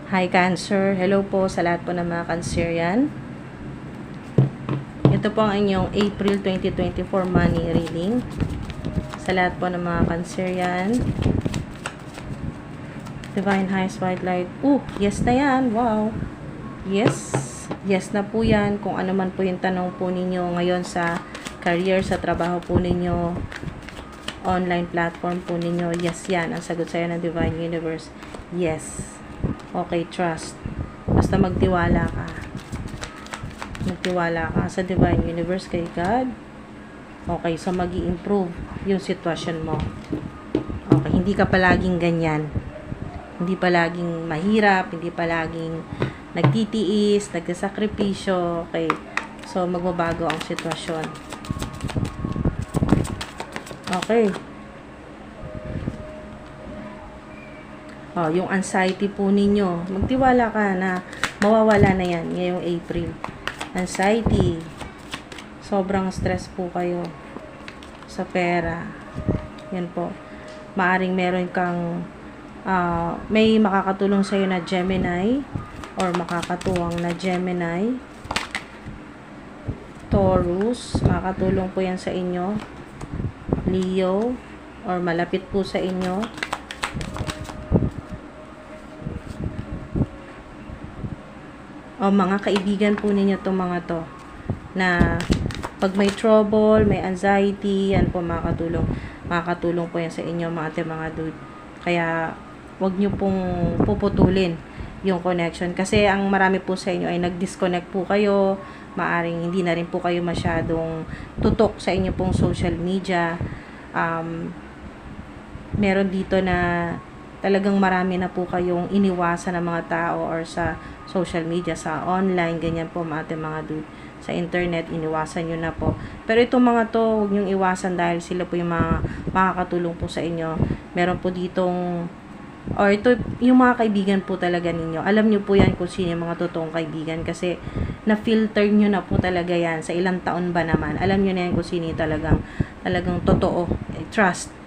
Hi Cancer, hello po sa lahat po ng mga Cancerian. Ito po ang inyong April 2024 money reading. Sa lahat po ng mga Cancerian. Divine Highest White Light. Yes na yan. Wow. Yes. Yes na po yan. Kung ano man po yung tanong po ninyo ngayon sa career, sa trabaho po ninyo, online platform po ninyo, yes yan. Ang sagot sa'yo ng Divine Universe. Yes. Okay, trust. Basta magtiwala ka. Magtiwala ka sa Divine Universe kay God. Okay, so mag-i-improve yung sitwasyon mo. Okay, hindi ka palaging ganyan. Hindi palaging mahirap, hindi palaging nagtitiis, nagsasakripisyo. Okay, so magbabago ang sitwasyon. Okay. Yung anxiety po ninyo, magtiwala ka na mawawala na yan ngayong April. Anxiety, sobrang stress po kayo sa pera. Yan po. Maaring meron kang may makakatulong sa'yo na Gemini or makakatuwang na Gemini, Taurus, makakatulong po yan sa inyo, Leo, or malapit po sa inyo, o mga kaibigan po ninyo itong mga to, na pag may trouble, may anxiety, yan po makakatulong po yan sa inyo mga dude. Kaya wag nyo pong puputulin yung connection, kasi ang marami po sa inyo ay nag-disconnect po kayo, maaring hindi na rin po kayo masyadong tutok sa inyo pong social media. Meron dito na talagang marami na po kayong iniwasan ng mga tao or sa social media, sa online, ganyan po mga dude. Sa internet, iniwasan nyo na po. Pero itong mga to, huwag nyong iwasan dahil sila po yung mga makakatulong po sa inyo. Meron po ditong, or ito, yung mga kaibigan po talaga ninyo. Alam nyo po yan kung sino yung mga totoong kaibigan kasi na-filter nyo na po talaga yan. Sa ilang taon ba naman, alam nyo na yan kung sino yung talagang totoo. Trust.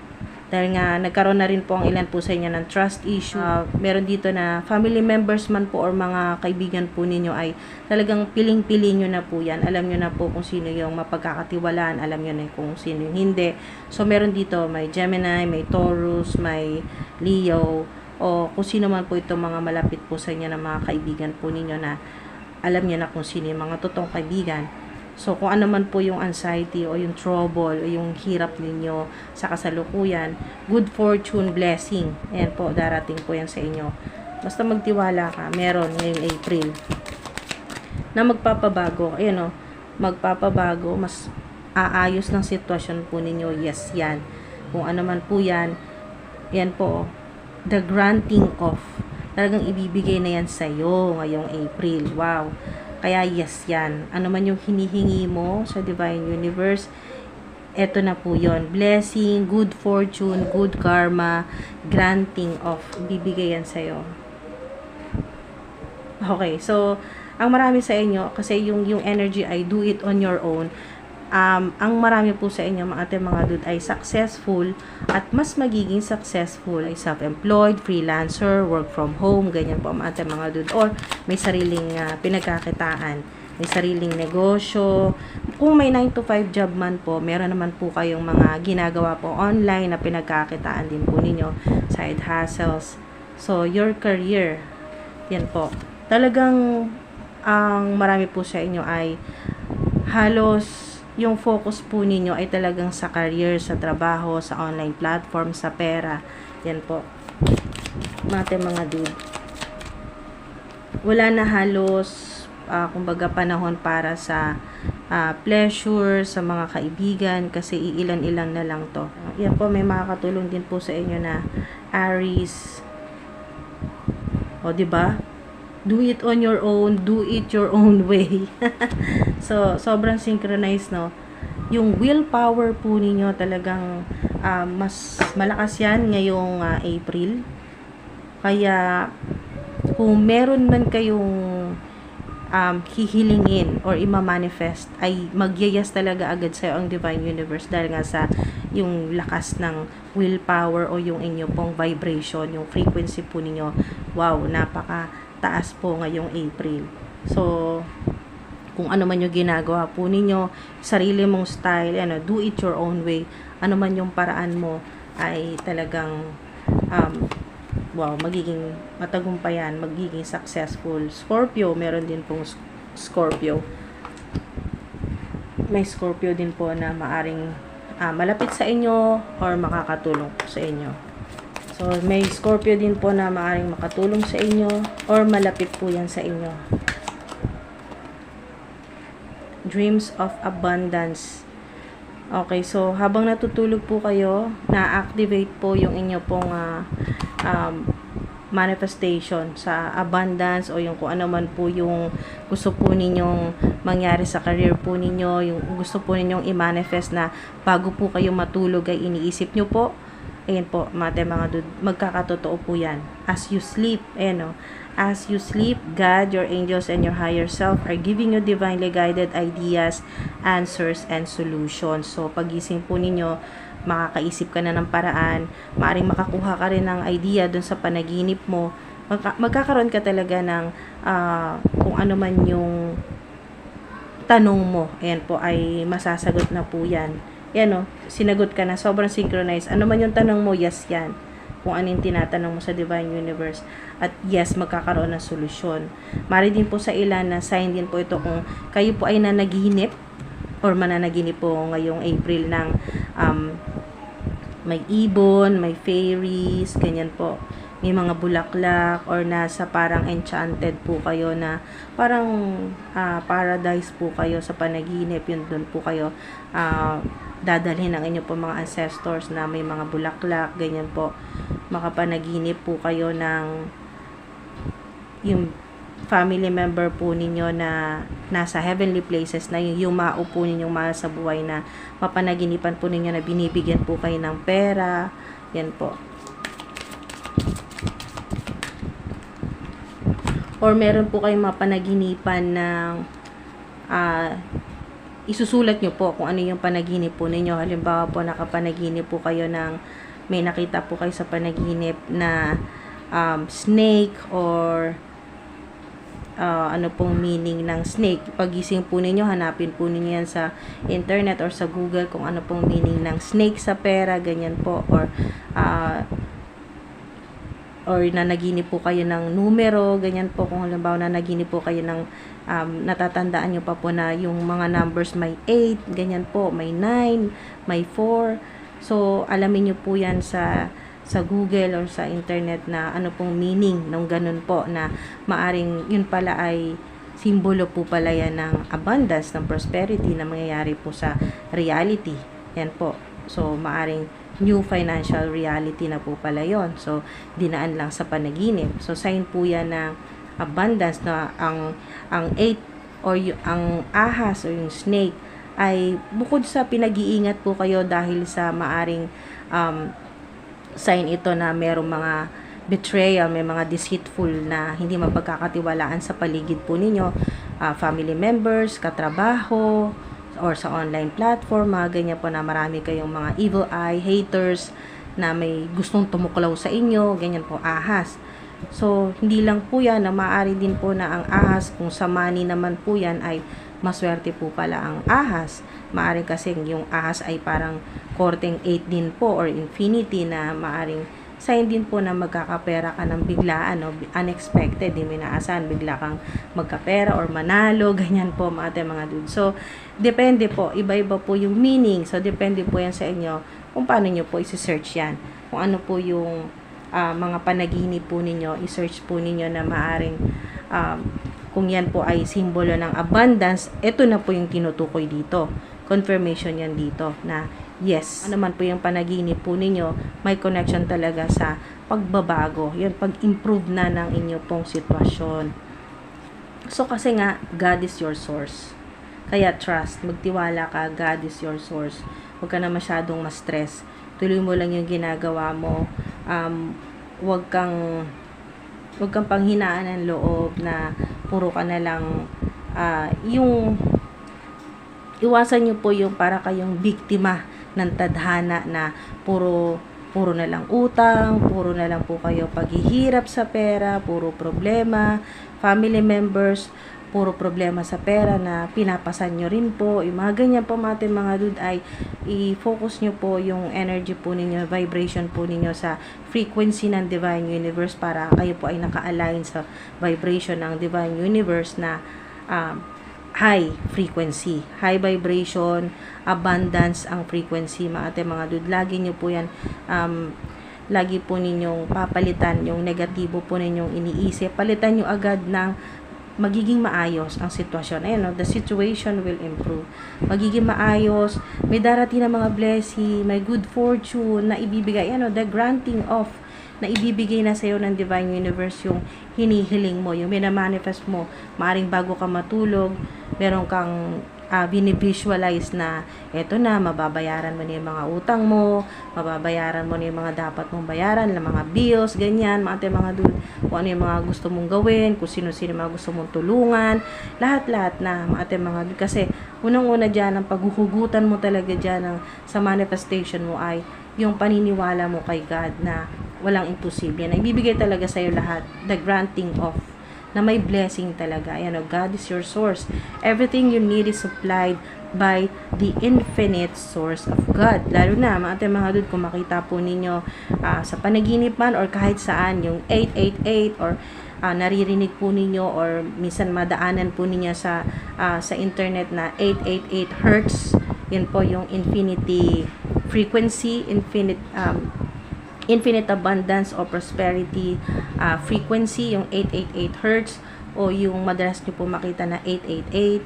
Dahil nga, nagkaroon na rin po ang ilan po sa inyo ng trust issue. Meron dito na family members man po or mga kaibigan po ninyo ay talagang piling-pili nyo na po yan. Alam nyo na po kung sino yung mapagkakatiwalaan. Alam nyo na kung sino yung hindi. So, meron dito may Gemini, may Taurus, may Leo, o kung sino man po itong mga malapit po sa inyo ng mga kaibigan po ninyo na alam nyo na kung sino yung mga totoong kaibigan. So, kung ano man po yung anxiety o yung trouble o yung hirap ninyo sa kasalukuyan, good fortune, blessing, ayan po, darating po yan sa inyo. Basta magtiwala ka, meron ngayong April na magpapabago. Ayan o, magpapabago, mas aayos ng sitwasyon po ninyo. Yes, yan. Kung ano man po yan, yan po, the granting of, talagang ibibigay na yan sa'yo ngayong April. Wow. Kaya yes yan. Ano man yung hinihingi mo sa Divine Universe, eto na po yon. Blessing, good fortune, good karma, granting of, bibigay yan sa'yo. Okay, so, ang marami sa inyo, kasi yung energy ay do it on your own. Ang marami po sa inyo, mga dude, ay successful at mas magiging successful ay self-employed, freelancer, work from home, ganyan po mga dude, or may sariling pinagkakitaan, may sariling negosyo. Kung may 9 to 5 job man po, meron naman po kayong mga ginagawa po online na pinagkakitaan din po ninyo, side hustles. So, your career, yan po. Talagang ang marami po sa inyo ay halos yung focus po ninyo ay talagang sa career, sa trabaho, sa online platform, sa pera. Yan po. Mga dude. Wala na halos, kumbaga panahon para sa pleasure, sa mga kaibigan, kasi iilan-ilan na lang to. Yan po, may makakatulong din po sa inyo na Aries. O, diba? Do it on your own, do it your own way. So, sobrang synchronized, no? Yung willpower po ninyo talagang mas malakas yan ngayong April. Kaya, kung meron man kayong hihilingin or ima-manifest, ay magyayas talaga agad sa'yo ang Divine Universe dahil nga sa yung lakas ng willpower o yung inyo pong vibration, yung frequency po ninyo. Wow, taas po ngayong April. So, kung ano man yung ginagawa po ninyo, sarili mong style, do it your own way. Ano man yung paraan mo ay talagang magiging matagumpayan, magiging successful. Scorpio, meron din pong Scorpio. May Scorpio din po na maaring malapit sa inyo or makakatulong po sa inyo. So, may Scorpio din po na maaring makatulong sa inyo or malapit po yan sa inyo. Dreams of abundance. Okay, so habang natutulog po kayo, na-activate po yung inyo pong manifestation sa abundance o yung kung ano man po yung gusto po ninyong mangyari sa career po ninyo, yung gusto po ninyong i-manifest na bago po kayo matulog ay iniisip nyo po. Ayan po, mga dude, magkakatotoo po yan. As you sleep, as you sleep, God, your angels, and your higher self are giving you divinely guided ideas, answers, and solutions. So, pagising po ninyo, makakaisip ka na ng paraan, maaaring makakuha ka rin ng idea dun sa panaginip mo, magkakaroon ka talaga ng kung ano man yung tanong mo, ayan po, ay masasagot na po yan. Yan sinagot ka na, sobrang synchronized. Ano man yung tanong mo, yes yan. Kung ano yung tinatanong mo sa Divine Universe. At yes, magkakaroon ng solusyon. Mari din po sa ilan na sign din po ito kung kayo po ay nanaginip or mananaginip po ngayong April ng may ibon, may fairies, ganyan po. May mga bulaklak or nasa parang enchanted po kayo na parang paradise po kayo sa panaginip. Yun doon po kayo dadalhin ng inyo po mga ancestors na may mga bulaklak, ganyan po. Makapanaginip po kayo ng yung family member po ninyo na nasa heavenly places na yung yumao po ninyong mahal sa buhay na mapanaginipan po ninyo na binibigyan po kayo ng pera. Yan po. Or meron po kayong mapanaginipan ng isusulat nyo po kung ano yung panaginip po ninyo. Halimbawa po, nakapanaginip po kayo ng may nakita po kayo sa panaginip na snake or ano pong meaning ng snake. Pagising po ninyo, hanapin po ninyo yan sa internet or sa Google kung ano pong meaning ng snake sa pera, ganyan po. Or nanaginip po kayo ng numero, ganyan po. Kung halimbawa nanaginip po kayo ng natatandaan nyo pa po na yung mga numbers may 8, ganyan po, may 9, may 4. So, alamin nyo po yan sa Google or sa internet na ano pong meaning ng ganun po na maaring yun pala ay simbolo po pala yan ng abundance, ng prosperity na mangyayari po sa reality. Yan po. So, maaring new financial reality na po pala yon. So, dinaan lang sa panaginip. So, sign po yan ng abundance na ang 8 or ang ahas o yung snake ay bukod sa pinag-iingat po kayo dahil sa maaring sign ito na merong mga betrayal, may mga deceitful na hindi mapagkakatiwalaan sa paligid po ninyo, family members, katrabaho, or sa online platform, mga ganyan po na marami kayong mga evil eye, haters, na may gustong tumuklaw sa inyo, ganyan po, ahas. So, hindi lang po yan, na maaari din po na ang ahas, kung sa money naman po yan, ay maswerte po pala ang ahas. Maaari kasi yung ahas ay parang korteng 8 din po, or infinity, na maaring sign din po na magkakapera ka ng biglaan, unexpected, di minaasahan, bigla kang magkapera or manalo, ganyan po mga dude. So, depende po, iba-iba po yung meaning. So, depende po yan sa inyo kung paano nyo po isi-search yan. Kung ano po yung mga panaginip po ninyo, i-search po ninyo na maaring kung yan po ay simbolo ng abundance, ito na po yung tinutukoy dito. Confirmation yan dito na yes, ano man po yung panaginip po ninyo, may connection talaga sa pagbabago. Yan, pag-improve na ng inyo pong sitwasyon. So, kasi nga, God is your source. Kaya trust, magtiwala ka, God is your source. Huwag ka na masyadong ma-stress. Tuloy mo lang yung ginagawa mo. Huwag kang panghinaan ng loob na puro ka na lang yung iwasan nyo po yung para kayong biktima ng tadhana na puro puro na lang utang, puro na lang po kayo paghihirap sa pera, puro problema, family members, puro problema sa pera na pinapasan nyo rin po. Yung mga ganyan po mga dude ay i-focus nyo po yung energy po ninyo, vibration po ninyo sa frequency ng Divine Universe para kayo po ay naka-align sa vibration ng Divine Universe na high frequency, high vibration, abundance ang frequency mga dude. Lagi nyo po yan lagi po ninyong papalitan yung negatibo po ninyong iniisip, palitan nyo agad ng magiging maayos ang sitwasyon. Ayun, no? The situation will improve. Magiging maayos, may darating na mga blessing, may good fortune na ibibigay, the granting of na ibibigay na sa'yo ng Divine Universe yung hinihiling mo, yung minamanifest mo. Maaring bago ka matulog, meron kang binivisualize na eto na, mababayaran mo na yung mga utang mo, mababayaran mo na yung mga dapat mong bayaran, ng mga bills, ganyan, mga dude, kung ano yung mga gusto mong gawin, kung sino-sino mga gusto mong tulungan, lahat-lahat na, mga dude. Kasi, unang-una dyan, ang paghuhugutan mo talaga dyan sa manifestation mo ay yung paniniwala mo kay God na walang imposible. Na ibibigay talaga sa'yo lahat, the granting of na may blessing talaga. Ayan, God is your source. Everything you need is supplied by the infinite source of God. Lalo na, mga dude, kung makita po ninyo sa panaginip man or kahit saan, yung 888 or naririnig po ninyo or minsan madaanan po ninyo sa internet na 888 hertz. Yun po yung infinity frequency, infinite abundance o prosperity frequency, yung 888 hertz, o yung madalas nyo po makita na 888,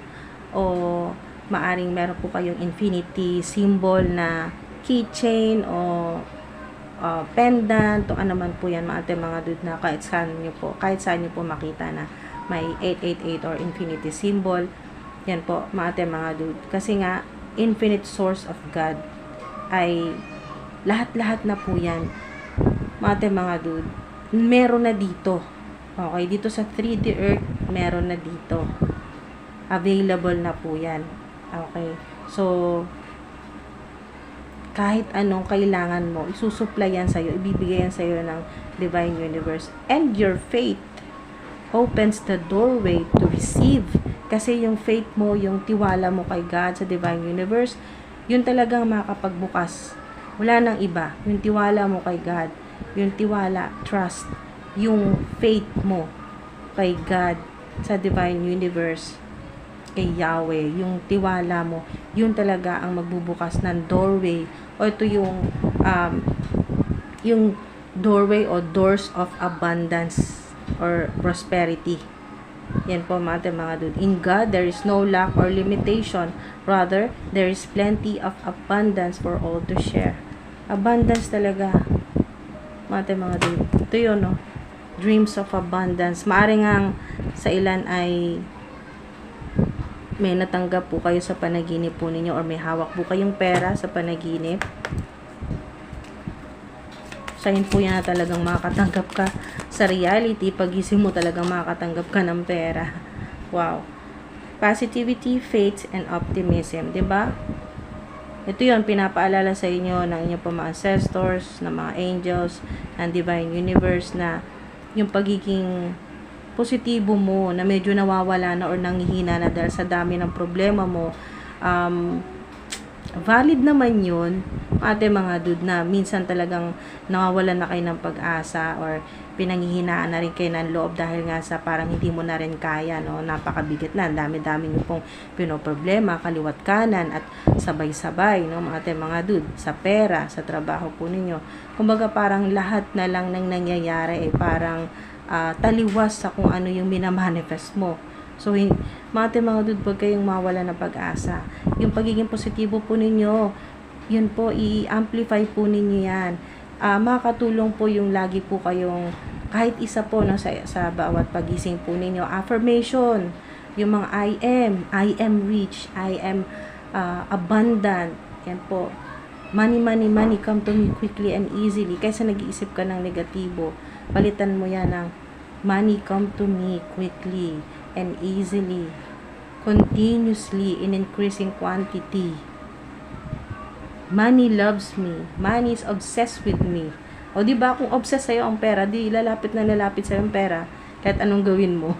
o maaring meron po kayong infinity symbol na keychain o pendant, o ano man po yan mga dude, na kahit saan nyo po makita na may 888 or infinity symbol. Yan po mga dude, kasi nga infinite source of God ay lahat-lahat na po yan mga dude, meron na dito. Okay, dito sa 3D Earth, meron na dito. Available na po yan. Okay, so kahit anong kailangan mo, isusupply yan sa'yo, ibibigay yan sa'yo ng Divine Universe. And your faith opens the doorway to receive. Kasi yung faith mo, yung tiwala mo kay God sa Divine Universe, yun talagang makakapagbukas. Wala nang iba. Yung tiwala mo kay God, yung tiwala, trust, yung faith mo kay God sa Divine Universe, kay Yahweh, yung tiwala mo, yun talaga ang magbubukas ng doorway, o ito yung doorway o doors of abundance or prosperity. Yan po mga dude. In God, there is no lack or limitation. Rather, there is plenty of abundance for all to share. Abundance talaga. Mga dude. Ito yun, no? Dreams of abundance. Maaring ang sa ilan ay may natanggap po kayo sa panaginip po ninyo, or may hawak po kayong pera sa panaginip. Sign po yan na talagang makakatanggap ka sa reality. Pagising mo talagang makakatanggap ka ng pera. Wow. Positivity, faith, and optimism. Diba? Ito yun, pinapaalala sa inyo ng inyong mga ancestors, ng mga angels, ng Divine Universe, na yung pagiging positibo mo, na medyo nawawala na or nanghihina na dahil sa dami ng problema mo, valid naman yun, mga dude, na minsan talagang nawawalan na kayo ng pag-asa or pinanghihinaan na rin kayo ng loob dahil nga sa parang hindi mo na rin kaya, no? Napakabigat na, dami-dami nyo pong pinoproblema, kaliwat kanan at sabay-sabay, no? Mga dude, sa pera, sa trabaho po ninyo. Kumbaga parang lahat na lang nang nangyayari ay parang taliwas sa kung ano yung minamanifest mo. So, mga dude, huwag kayong mawala ng pag-asa. Yung pagiging positibo po ninyo, yun po, i-amplify po ninyo yan. Makakatulong po yung lagi po kayong, kahit isa po, no, sa bawat pagising po ninyo, affirmation, yung mga I am rich, I am abundant, yan po. Money, money, money come to me quickly and easily. Kaysa nag-iisip ka ng negatibo, palitan mo yan ng money come to me quickly and easily, continuously, in increasing quantity. Money loves me. Money is obsessed with me. O di ba kung obsessed sa'yo ang pera, di lalapit na lalapit sa'yo ang pera kahit anong gawin mo.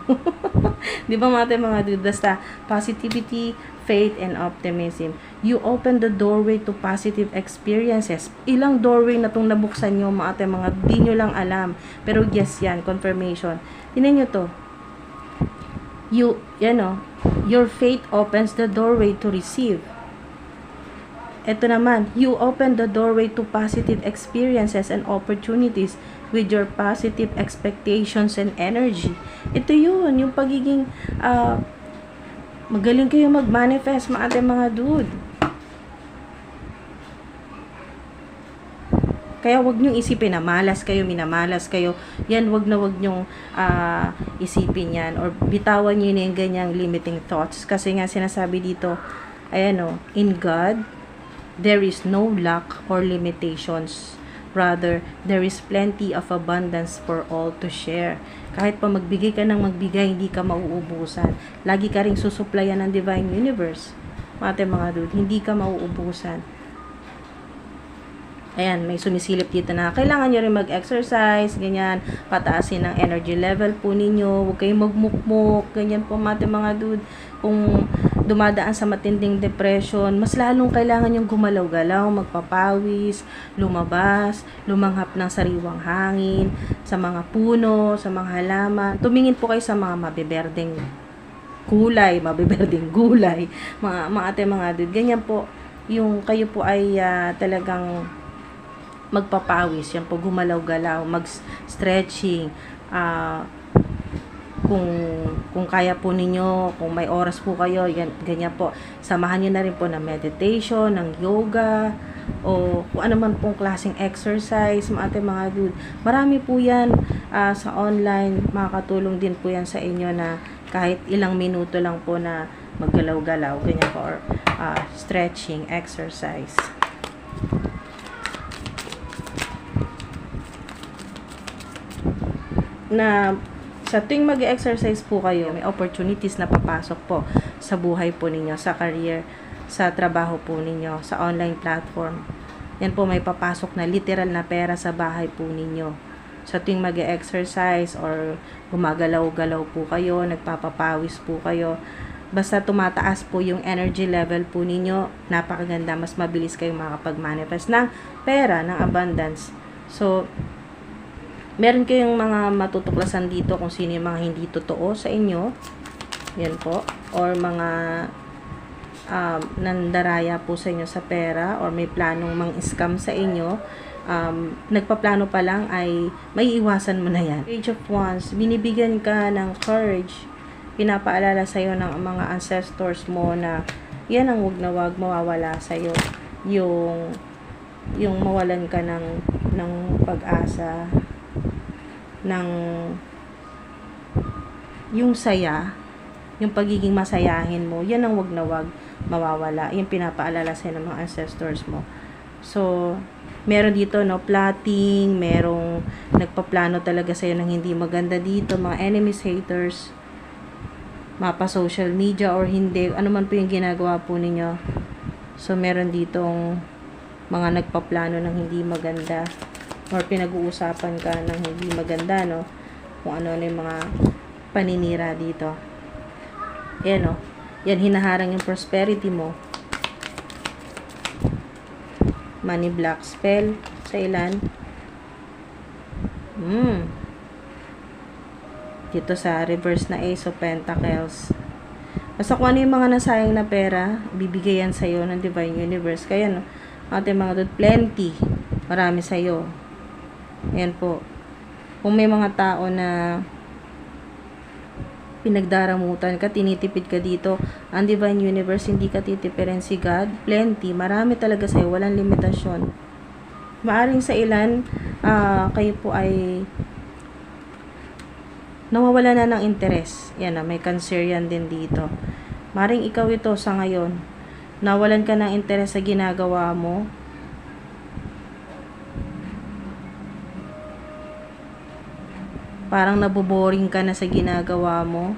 Di ba mga dude? Basta positivity, faith, and optimism. You open the doorway to positive experiences. Ilang doorway na itong nabuksan nyo mga di nyo lang alam. Pero yes yan, confirmation. Tingnan nyo to. Your faith opens the doorway to receive. Ito naman, you open the doorway to positive experiences and opportunities with your positive expectations and energy. Ito yun, yung pagiging magaling kayo mag-manifest, mga dude. Kaya wag niyong isipin na minamalas kayo. Yan, wag niyong isipin yan. Or bitawan niyo na yung ganyang limiting thoughts. Kasi nga sinasabi dito, in God, there is no lack or limitations. Rather, there is plenty of abundance for all to share. Kahit pa magbigay ka ng magbigay, hindi ka mauubusan. Lagi ka ring susuplayan ng Divine Universe. Mga dude, hindi ka mauubusan. Ayan, may sumisilip dito na kailangan nyo rin mag-exercise, ganyan, pataasin ang energy level po ninyo, huwag kayong magmukmuk, ganyan po mga dude. Kung dumadaan sa matinding depression, mas lalong kailangan yung gumalaw-galaw, magpapawis, lumabas, lumanghap ng sariwang hangin, sa mga puno, sa mga halaman. Tumingin po kayo sa mga mabiberdeng gulay, mga dude. Ganyan po, yung kayo po ay talagang magpapawis, yan po, gumalaw-galaw, mag-stretching, kung kaya po ninyo, kung may oras po kayo, ganyan po, samahan nyo na rin po ng meditation, ng yoga, o kung ano man pong klaseng exercise, mga dude. Marami po yan sa online, makakatulong din po yan sa inyo na kahit ilang minuto lang po na maggalaw-galaw, ganyan po, or stretching, exercise. Na sa tuwing mag-exercise po kayo, may opportunities na papasok po sa buhay po ninyo, sa career, sa trabaho po ninyo, sa online platform. Yan po, may papasok na literal na pera sa bahay po ninyo. Sa tuwing mag-exercise or gumagalaw-galaw po kayo, nagpapapawis po kayo, basta tumataas po yung energy level po ninyo, napakaganda, mas mabilis kayong makapag-manifest ng pera, ng abundance. So, meron kayong mga matutuklasan dito kung sino yung mga hindi totoo sa inyo. Yan po. Or mga nandaraya po sa inyo sa pera or may planong mang-scam sa inyo. Nagpaplano pa lang ay may iwasan mo na yan. Page of Wands, binibigyan ka ng courage. Pinapaalala sa iyo ng mga ancestors mo na yan ang wag na wag mawawala sa iyo. Yung mawalan ka ng pag-asa, ng yung saya, yung pagiging masayahin mo, yan ang wag na wag mawawala. Yung pinapaalala sa'yo ng mga ancestors mo. So, meron dito, plotting, merong nagpaplano talaga sa'yo ng hindi maganda dito, mga enemies, haters, mapa social media or hindi, ano man po yung ginagawa po ninyo. So, meron ditong mga nagpaplano ng hindi maganda or pinag-uusapan ka ng hindi maganda, kung ano yung mga paninira dito. Yan, yan, hinaharang yung prosperity mo. Money block spell sa ilan. Dito sa reverse na Ace of Pentacles. Basta kung ano yung mga nasayang na pera, bibigay yan sa'yo ng Divine Universe. Kaya, ating mga dude, plenty. Marami sa'yo. Ayan po. Kung may mga tao na pinagdaramutan ka, tinitipid ka dito, ang Divine Universe, hindi ka titipirin si God. Plenty. Marami talaga sa'yo. Walang limitasyon. Maaring sa ilan, kayo po ay nawawala na ng interes. Yan may cancer yan din dito. Maaring ikaw ito sa ngayon. Nawalan ka ng interes sa ginagawa mo. Parang naboboring ka na sa ginagawa mo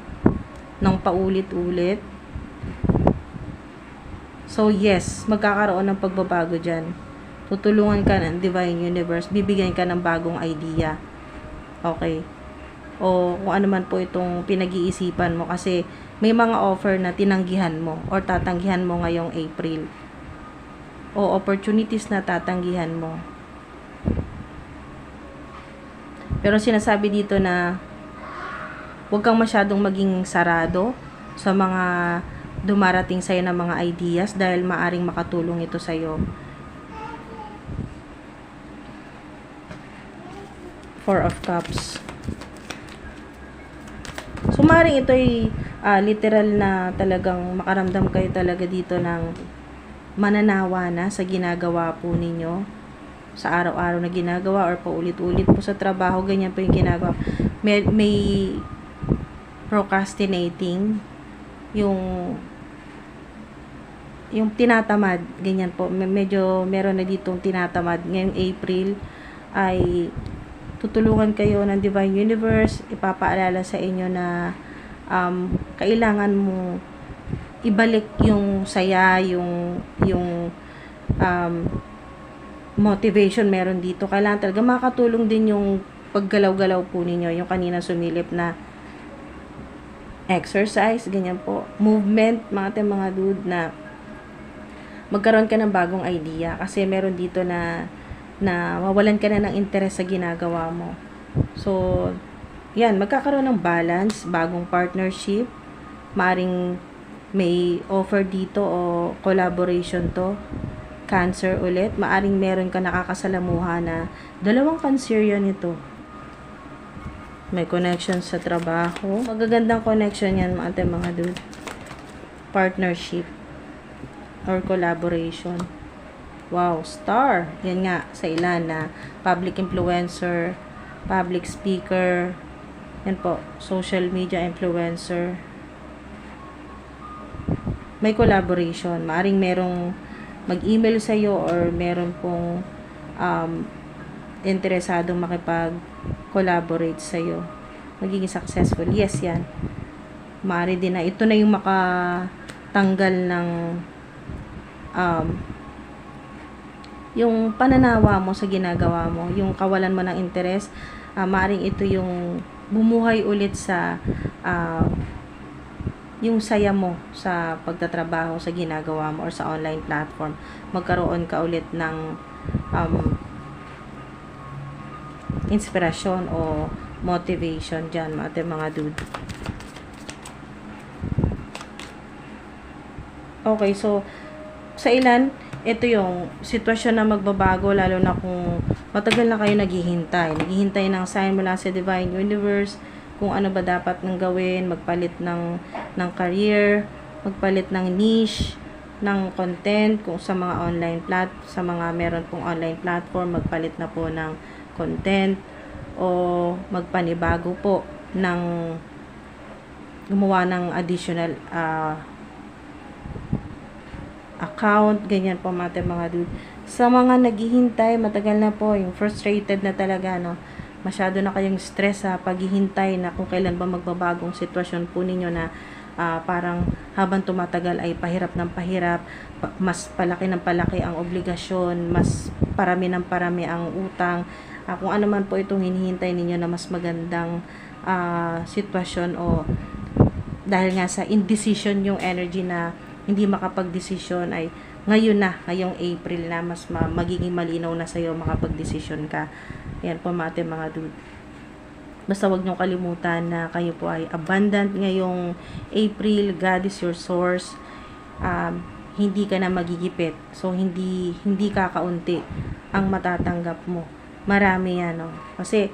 ng paulit-ulit. So, yes, magkakaroon ng pagbabago dyan. Tutulungan ka ng Divine Universe, bibigyan ka ng bagong idea. Okay? O kung ano man po itong pinag-iisipan mo, kasi may mga offer na tinanggihan mo or tatanggihan mo ngayong April. O opportunities na tatanggihan mo. Pero sinasabi dito na huwag kang masyadong maging sarado sa mga dumarating sa'yo ng mga ideas dahil maaring makatulong ito sa'yo. Four of Cups. So, maaring ito ay literal na talagang makaramdam kayo talaga dito ng mananawa na sa ginagawa po ninyo sa araw-araw na ginagawa or paulit-ulit po sa trabaho, ganyan po yung ginagawa. May procrastinating, yung tinatamad, ganyan po. Medyo meron na ditong tinatamad. Ngayong April ay tutulungan kayo ng Divine Universe, ipapaalala sa inyo na kailangan mo ibalik yung saya, yung motivation meron dito. Kailangan talaga makakatulong din yung paggalaw-galaw po ninyo, yung kanina sumilip na exercise, ganyan po. Movement, mga dude, na magkaroon ka ng bagong idea. Kasi meron dito na mawalan ka na ng interest sa ginagawa mo. So, yan, magkakaroon ng balance, bagong partnership, maring may offer dito o collaboration to. Cancer ulit, maaring meron ka nakakasalamuha na dalawang Cancer yan ito. May connection sa trabaho. Magagandang connection yan mga dude. Partnership or collaboration. Wow, star. Yan nga sa ilan na public influencer, public speaker, yan po, social media influencer. May collaboration. Maaring merong mag-email sa iyo or meron pong interesadong makipag-collaborate sa iyo. Magiging successful. Yes, yan. Maaari din na ito na yung makatanggal ng yung pananawa mo sa ginagawa mo, yung kawalan mo ng interest. Maaring ito yung bumuhay ulit sa yung saya mo sa pagtatrabaho, sa ginagawa mo or sa online platform. Magkaroon ka ulit ng inspirasyon o motivation dyan, mga dude. Okay, so sa ilan, ito yung sitwasyon na magbabago, lalo na kung matagal na kayo naghihintay ng sign mula sa Divine Universe, kung ano ba dapat nang gawin, magpalit ng career, magpalit ng niche, ng content, kung sa mga sa mga meron pong online platform, magpalit na po ng content, o magpanibago po ng gumawa ng additional account, ganyan po mga dude. Sa mga naghihintay, matagal na po, yung frustrated na talaga, no? Masyado na kayong stress sa paghihintay na kung kailan ba magbabagong sitwasyon po ninyo na parang habang tumatagal ay pahirap ng pahirap, mas palaki ng palaki ang obligasyon, mas parami ng parami ang utang, kung ano man po itong hinihintay ninyo na mas magandang sitwasyon, o dahil nga sa indecision yung energy na hindi makapag-desisyon, ay ngayong April na mas magiging malinaw na sa'yo, makapag-desisyon ka. Ayan po mga dude. Basta wag niyong kalimutan na kayo po ay abundant ngayong April. God is your source. Hindi ka na magigipit. So, hindi kakaunti ang matatanggap mo. Marami yan, no? Kasi,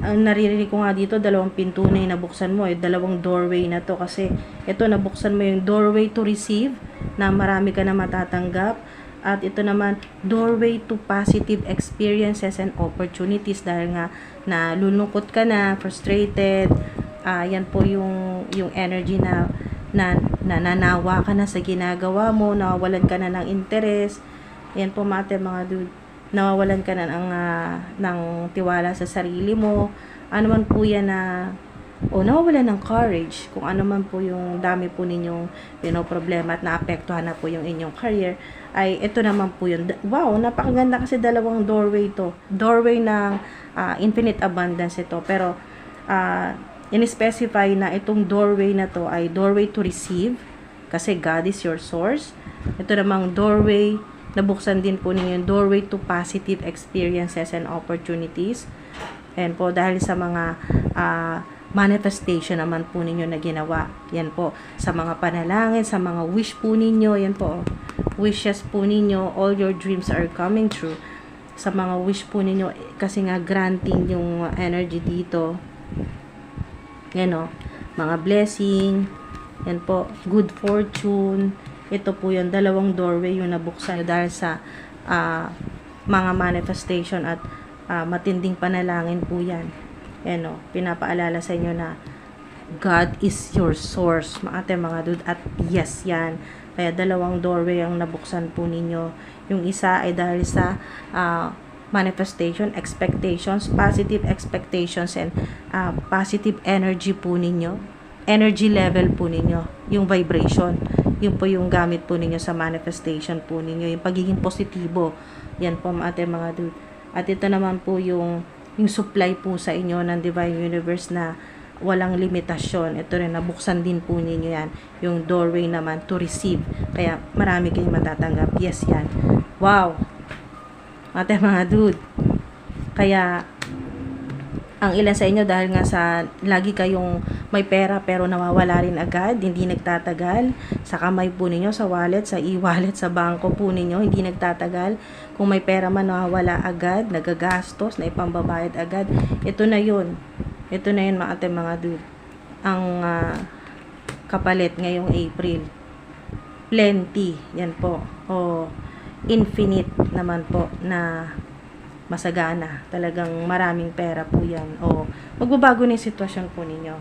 ang naririnig ko nga dito, 2 pinto na yung nabuksan mo. 2 doorway na to. Kasi, ito, nabuksan mo yung doorway to receive, na marami ka na matatanggap. At ito naman, doorway to positive experiences and opportunities, dahil nga nalulungkot ka na, frustrated. Yan po yung energy na nanawa ka na sa ginagawa mo, nawawalan ka na ng interest. Yan po mga dude, nawawalan ka na ng tiwala sa sarili mo. Ano man po yan na o nawawala ng courage, kung ano man po yung dami po ninyong problema at naapektuhan na po yung inyong career, ay ito naman po yun. Wow, napakaganda kasi dalawang doorway to. Doorway ng infinite abundance ito. Pero in-specify na itong doorway na to ay doorway to receive kasi God is your source. Ito namang doorway, nabuksan din po ninyo yung doorway to positive experiences and opportunities. And po dahil sa mga manifestation naman po ninyo na ginawa. Yan po, sa mga panalangin, sa mga wish po ninyo, yan po, wishes po ninyo, all your dreams are coming true. Sa mga wish po ninyo, kasi nga granting yung energy dito. Yan o, mga blessing, yan po, good fortune. Ito po yung dalawang doorway yung nabuksan dahil sa mga manifestation at matinding panalangin po yan. Yan o, pinapaalala sa inyo na God is your source, mga dude. At yes, yan. Kaya dalawang doorway ang nabuksan po ninyo. Yung isa ay dahil sa manifestation, expectations, positive expectations, and positive energy po ninyo. Energy level po ninyo. Yung vibration. Yun po yung gamit po ninyo sa manifestation po ninyo. Yung pagiging positibo. Yan po, mga dude. At ito naman po yung supply po sa inyo ng Divine Universe na walang limitasyon. Ito rin, nabuksan din po ninyo yan. Yung doorway naman to receive. Kaya marami kayong matatanggap. Yes, yan. Wow! Mga dude. Kaya, ang ilan sa inyo dahil nga sa lagi kayong may pera pero nawawala rin agad, hindi nagtatagal sa kamay po ninyo, sa wallet, sa e-wallet, sa bangko po ninyo, hindi nagtatagal. Kung may pera man nawawala agad, nagagastos, na ipambabayad agad. Ito na yun. Ito na yun mga dude. Ang kapalit ngayong April. Plenty. Yan po. O infinite naman po na masagana. Talagang maraming pera po yan. O magbabago na yung sitwasyon po ninyo.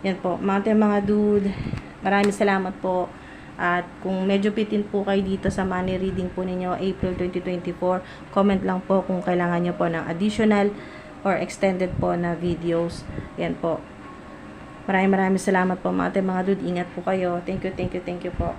Yan po. Mga dude, maraming salamat po. At kung medyo pitin po kayo dito sa money reading po ninyo, April 2024, comment lang po kung kailangan nyo po ng additional or extended po na videos. Yan po. Maraming salamat po mga dude. Ingat po kayo. Thank you po.